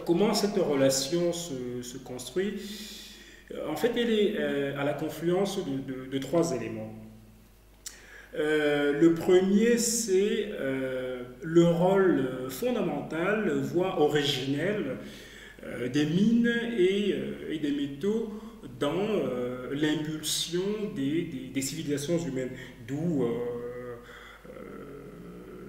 Comment cette relation se construit? En fait, elle est à la confluence de trois éléments. Le premier, c'est le rôle fondamental, voire originel, des mines et des métaux dans l'impulsion des civilisations humaines, d'où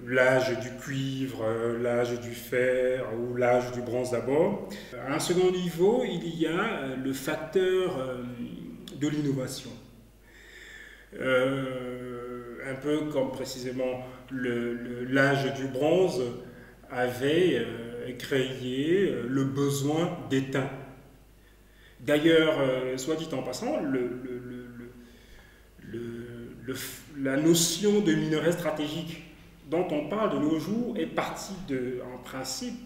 l'âge du cuivre, l'âge du fer ou l'âge du bronze d'abord. À un second niveau, il y a le facteur de l'innovation. Un peu comme précisément l'âge du bronze avait créé le besoin d'étain. D'ailleurs, soit dit en passant, la notion de minerai stratégique dont on parle de nos jours est partie en principe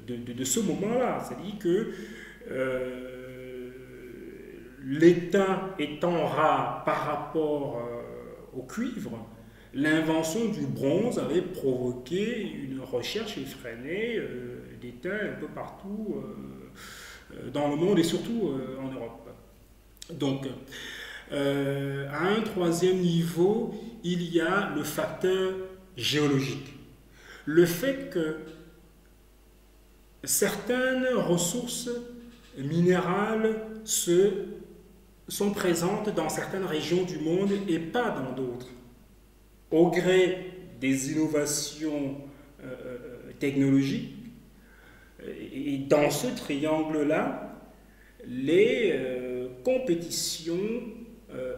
de ce moment-là. C'est-à-dire que l'étain étant rare par rapport au cuivre, l'invention du bronze avait provoqué une recherche effrénée d'étain un peu partout dans le monde et surtout en Europe. Donc, à un troisième niveau, il y a le facteur géologique. Le fait que certaines ressources minérales sont présentes dans certaines régions du monde et pas dans d'autres. Au gré des innovations technologiques, et dans ce triangle-là, les compétitions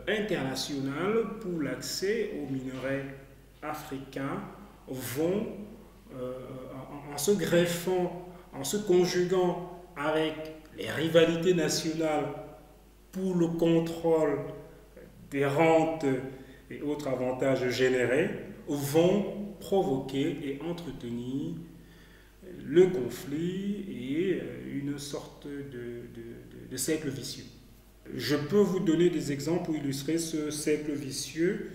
internationales pour l'accès aux minerais africains vont, en se greffant, en se conjuguant avec les rivalités nationales pour le contrôle des rentes et autres avantages générés, vont provoquer et entretenir le conflit et une sorte de cercle vicieux. Je peux vous donner des exemples pour illustrer ce cercle vicieux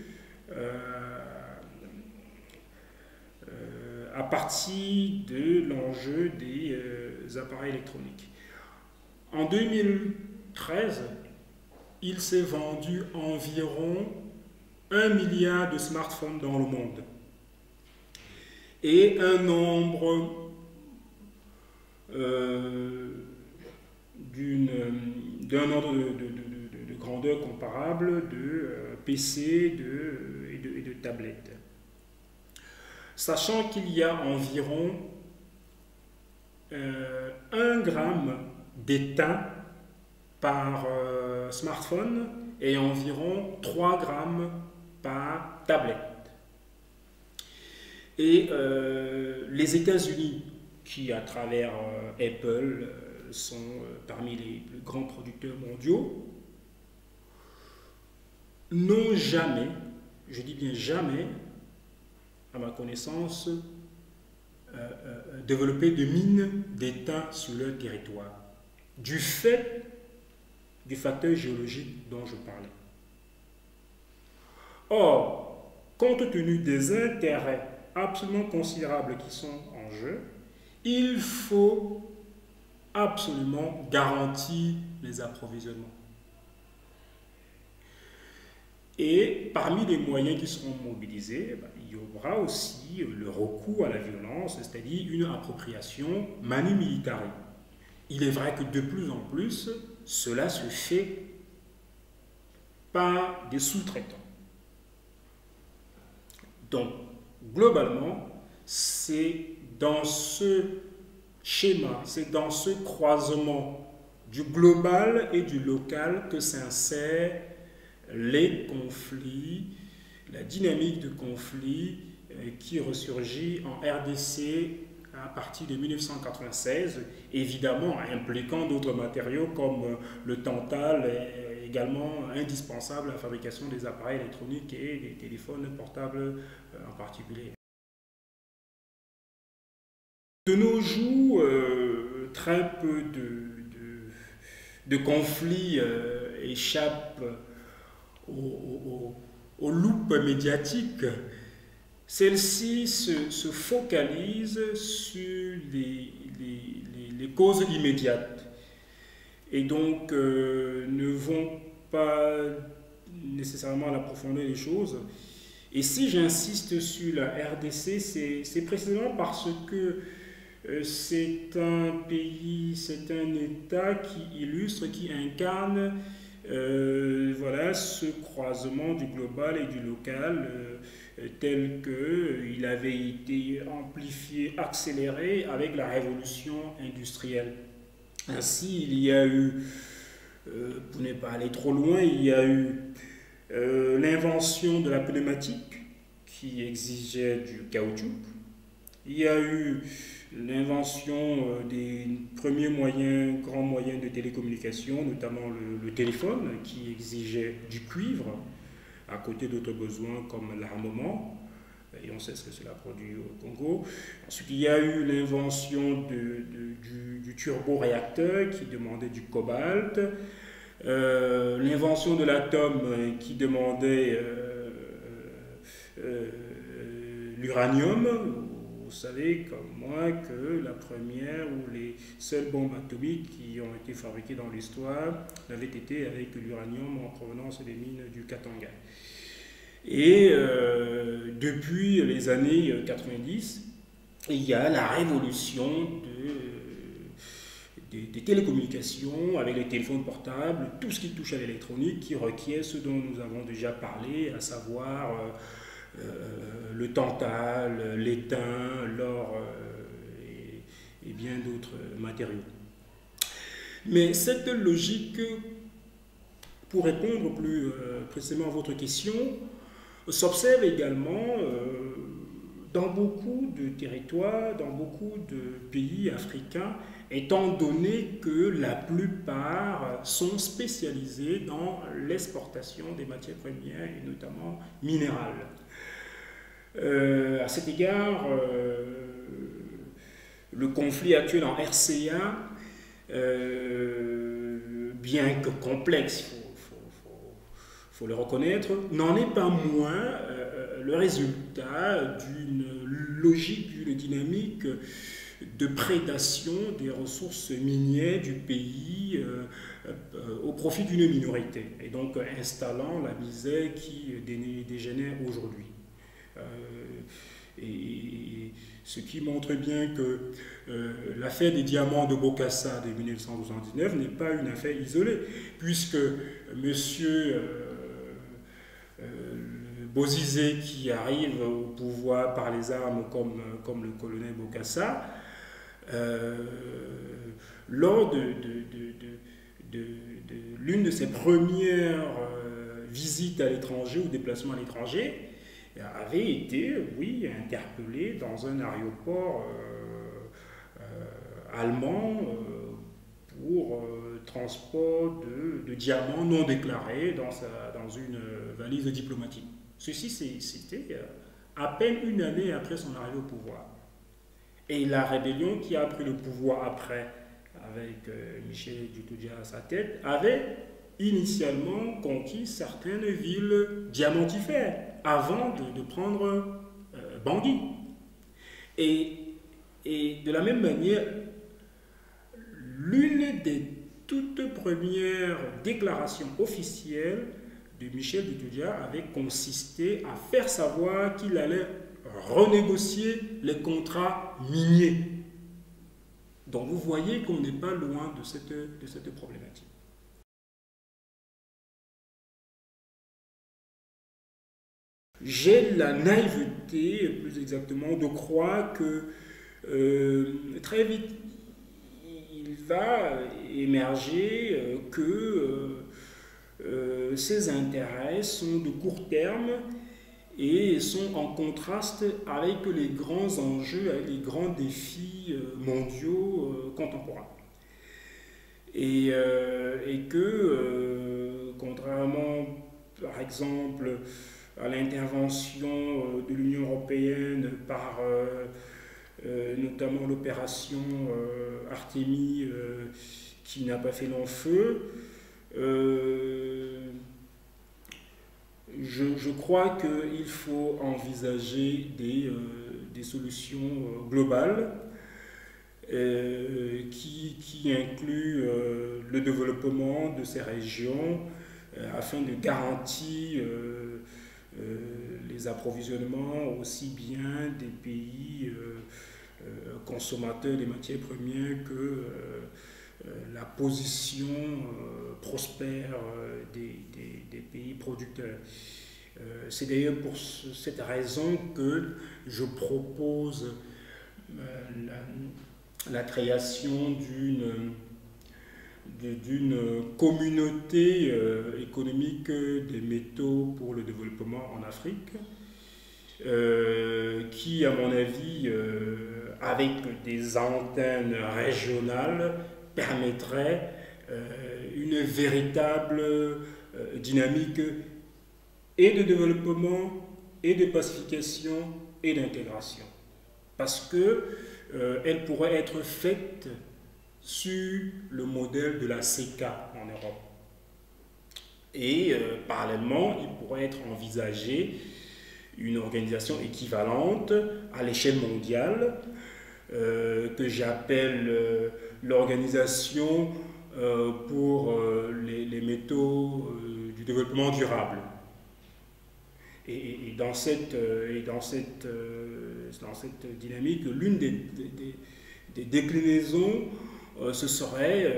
à partir de l'enjeu des appareils électroniques. En 2013, il s'est vendu environ 1 milliard de smartphones dans le monde. Et un nombre d'un ordre de grandeur comparable de PC et de tablettes. Sachant qu'il y a environ 1 gramme d'étain par smartphone et environ 3 grammes par tablette. Et les États-Unis, qui à travers Apple sont parmi les plus grands producteurs mondiaux, n'ont jamais, je dis bien jamais, à ma connaissance, développé de mines d'étain sur leur territoire, du fait du facteur géologique dont je parlais. Or, compte tenu des intérêts absolument considérables qui sont en jeu, il faut absolument garantir les approvisionnements. Et parmi les moyens qui seront mobilisés, il y aura aussi le recours à la violence, c'est-à-dire une appropriation manu militari. Il est vrai que de plus en plus, cela se fait par des sous-traitants. Donc, globalement, c'est dans ce schéma, c'est dans ce croisement du global et du local que s'insèrent les conflits, la dynamique de conflit qui ressurgit en RDC à partir de 1996, évidemment impliquant d'autres matériaux comme le tantal, également indispensable à la fabrication des appareils électroniques et des téléphones portables en particulier. De nos jours, très peu de conflits échappent aux loupes médiatiques. celle-ci se focalise sur les causes immédiates et donc ne vont pas nécessairement à la profondeur des choses. Et si j'insiste sur la RDC, c'est précisément parce que c'est un pays, c'est un État qui illustre, qui incarne voilà, ce croisement du global et du local tel qu'il avait été amplifié, accéléré avec la révolution industrielle. Ainsi, il y a eu, pour ne pas aller trop loin, il y a eu l'invention de la pneumatique qui exigeait du caoutchouc. Il y a eu l'invention des premiers moyens, grands moyens de télécommunication, notamment le téléphone, qui exigeait du cuivre, à côté d'autres besoins comme l'armement, et on sait ce que cela produit au Congo. Ensuite, il y a eu l'invention du turboréacteur qui demandait du cobalt, l'invention de l'atome qui demandait l'uranium. Vous savez comme moi que la première ou les seules bombes atomiques qui ont été fabriquées dans l'histoire l'avaient été avec l'uranium en provenance des mines du Katanga. Et depuis les années 90, il y a la révolution des télécommunications avec les téléphones portables, tout ce qui touche à l'électronique, qui requiert ce dont nous avons déjà parlé, à savoir le tantal, l'étain, l'or et bien d'autres matériaux. Mais cette logique, pour répondre plus précisément à votre question, s'observe également dans beaucoup de territoires, dans beaucoup de pays africains, étant donné que la plupart sont spécialisés dans l'exportation des matières premières et notamment minérales. À cet égard, le conflit actuel en RCA, bien que complexe, il faut le reconnaître, n'en est pas moins le résultat d'une logique, d'une dynamique de prédation des ressources minières du pays au profit d'une minorité, et donc installant la misère qui dégénère aujourd'hui. Et ce qui montre bien que l'affaire des diamants de Bokassa de 1979 n'est pas une affaire isolée, puisque M. Bozizé, qui arrive au pouvoir par les armes comme le colonel Bokassa, lors de l'une de ses premières visites à l'étranger ou déplacements à l'étranger, avait été, oui, interpellé dans un aéroport allemand pour transport de diamants non déclarés dans une valise diplomatique. Ceci, c'était à peine une année après son arrivée au pouvoir. Et la rébellion qui a pris le pouvoir après, avec Michel Dutoudia à sa tête, avait initialement conquis certaines villes diamantifères avant de prendre Bangui. Et de la même manière, l'une des toutes premières déclarations officielles de Michel Dutoudia avait consisté à faire savoir qu'il allait renégocier les contrats miniers. Donc vous voyez qu'on n'est pas loin de cette problématique. J'ai la naïveté, plus exactement, de croire que très vite, il va émerger que ces intérêts sont de court terme et sont en contraste avec les grands enjeux, avec les grands défis mondiaux contemporains. Et que, contrairement, par exemple, à l'intervention de l'Union européenne par notamment l'opération Artémis qui n'a pas fait long feu, je crois qu'il faut envisager des solutions globales qui incluent le développement de ces régions afin de garantir les approvisionnements aussi bien des pays consommateurs des matières premières que la position prospère des pays producteurs. C'est d'ailleurs pour cette raison que je propose la création d'une communauté économique des métaux pour le développement en Afrique, qui, à mon avis, avec des antennes régionales, permettrait une véritable dynamique et de développement, et de pacification, et d'intégration. Parce que elle pourrait être faite sur le modèle de la CECA en Europe. Et parallèlement, il pourrait être envisagé une organisation équivalente à l'échelle mondiale que j'appelle l'organisation pour les métaux du développement durable. Et dans cette dynamique, l'une des déclinaisons, ce serait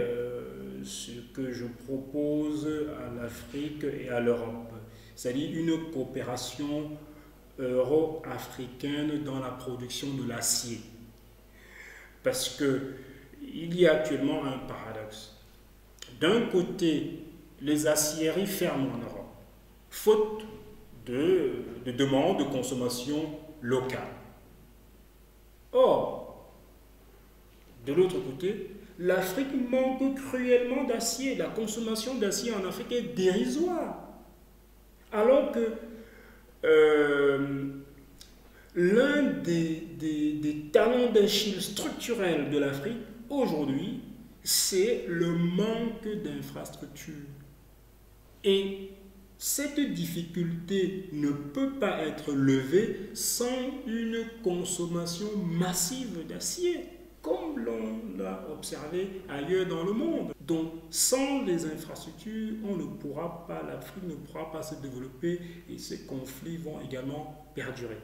ce que je propose à l'Afrique et à l'Europe, c'est-à-dire une coopération euro-africaine dans la production de l'acier. Parce qu'il y a actuellement un paradoxe. D'un côté, les aciéries ferment en Europe, faute de demande de consommation locale. Or, de l'autre côté, l'Afrique manque cruellement d'acier. La consommation d'acier en Afrique est dérisoire. Alors que l'un des talents d'Achille structurels de l'Afrique, aujourd'hui, c'est le manque d'infrastructures. Et cette difficulté ne peut pas être levée sans une consommation massive d'acier, comme l'on l'a observé ailleurs dans le monde. Donc, sans les infrastructures, l'Afrique ne pourra pas se développer et ces conflits vont également perdurer.